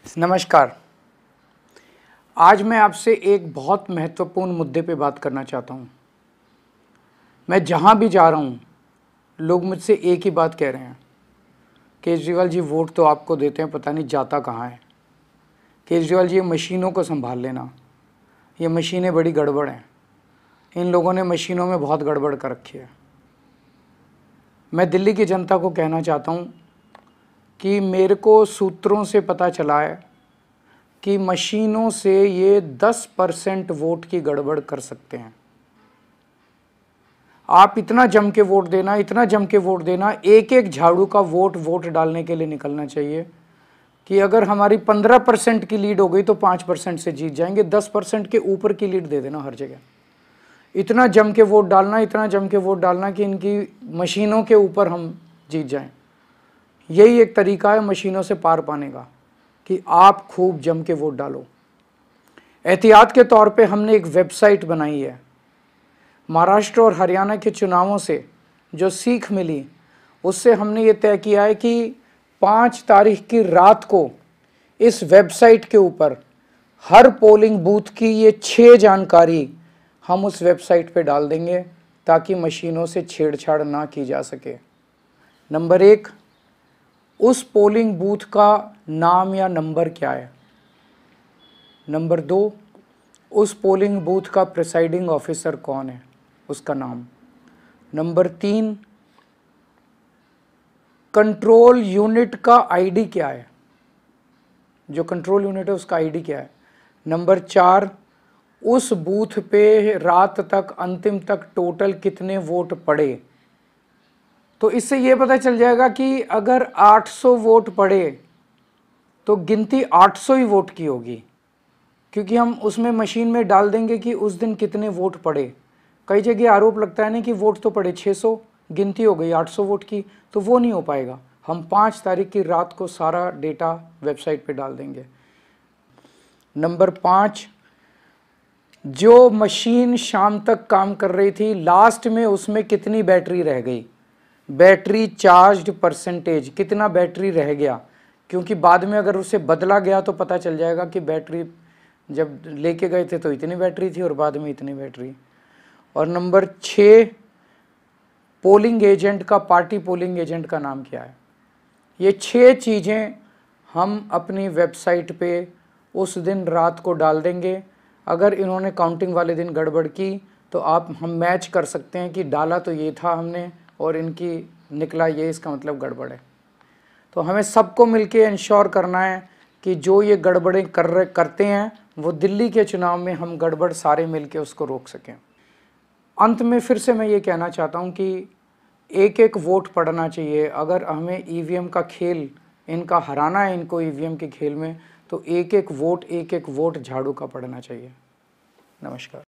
नमस्कार। आज मैं आपसे एक बहुत महत्वपूर्ण मुद्दे पे बात करना चाहता हूँ। मैं जहाँ भी जा रहा हूँ, लोग मुझसे एक ही बात कह रहे हैं, केजरीवाल जी वोट तो आपको देते हैं, पता नहीं जाता कहाँ है। केजरीवाल जी ये मशीनों को संभाल लेना, ये मशीनें बड़ी गड़बड़ हैं, इन लोगों ने मशीनों में बहुत गड़बड़ कर रखी है। मैं दिल्ली की जनता को कहना चाहता हूँ कि मेरे को सूत्रों से पता चला है कि मशीनों से ये 10% वोट की गड़बड़ कर सकते हैं। आप इतना जम के वोट देना, इतना जम के वोट देना, एक एक झाड़ू का वोट डालने के लिए निकलना चाहिए कि अगर हमारी 15% की लीड हो गई तो 5% से जीत जाएंगे। 10% के ऊपर की लीड दे देना हर जगह। इतना जम के वोट डालना, इतना जम के वोट डालना कि इनकी मशीनों के ऊपर हम जीत जाएं। यही एक तरीका है मशीनों से पार पाने का, कि आप खूब जम के वोट डालो। एहतियात के तौर पे हमने एक वेबसाइट बनाई है। महाराष्ट्र और हरियाणा के चुनावों से जो सीख मिली, उससे हमने ये तय किया है कि 5 तारीख की रात को इस वेबसाइट के ऊपर हर पोलिंग बूथ की ये 6 जानकारी हम उस वेबसाइट पे डाल देंगे, ताकि मशीनों से छेड़छाड़ ना की जा सके। नंबर 1, उस पोलिंग बूथ का नाम या नंबर क्या है। नंबर 2, उस पोलिंग बूथ का प्रिसाइडिंग ऑफिसर कौन है, उसका नाम। नंबर 3, कंट्रोल यूनिट का आईडी क्या है, जो कंट्रोल यूनिट है उसका आईडी क्या है। नंबर 4, उस बूथ पे रात तक, अंतिम तक टोटल कितने वोट पड़े। तो इससे ये पता चल जाएगा कि अगर 800 वोट पड़े तो गिनती 800 ही वोट की होगी, क्योंकि हम उसमें मशीन में डाल देंगे कि उस दिन कितने वोट पड़े। कई जगह आरोप लगता है ना कि वोट तो पड़े 600, गिनती हो गई 800 वोट की, तो वो नहीं हो पाएगा। हम 5 तारीख की रात को सारा डेटा वेबसाइट पे डाल देंगे। नंबर 5, जो मशीन शाम तक काम कर रही थी, लास्ट में उसमें कितनी बैटरी रह गई, बैटरी चार्ज्ड परसेंटेज, कितना बैटरी रह गया। क्योंकि बाद में अगर उसे बदला गया तो पता चल जाएगा कि बैटरी जब लेके गए थे तो इतनी बैटरी थी और बाद में इतनी बैटरी। और नंबर 6, पोलिंग एजेंट का, पार्टी पोलिंग एजेंट का नाम क्या है। ये 6 चीज़ें हम अपनी वेबसाइट पे उस दिन रात को डाल देंगे। अगर इन्होंने काउंटिंग वाले दिन गड़बड़ की तो हम मैच कर सकते हैं कि डाला तो ये था हमने और इनकी निकला ये, इसका मतलब गड़बड़ है। तो हमें सबको मिलके इंश्योर करना है कि जो ये गड़बड़ें करते हैं वो दिल्ली के चुनाव में हम गड़बड़ सारे मिलके उसको रोक सकें। अंत में फिर से मैं ये कहना चाहता हूँ कि एक एक वोट पड़ना चाहिए। अगर हमें ईवीएम का खेल, इनका हराना है इनको ईवीएम के खेल में, तो एक एक वोट झाड़ू का पड़ना चाहिए। नमस्कार।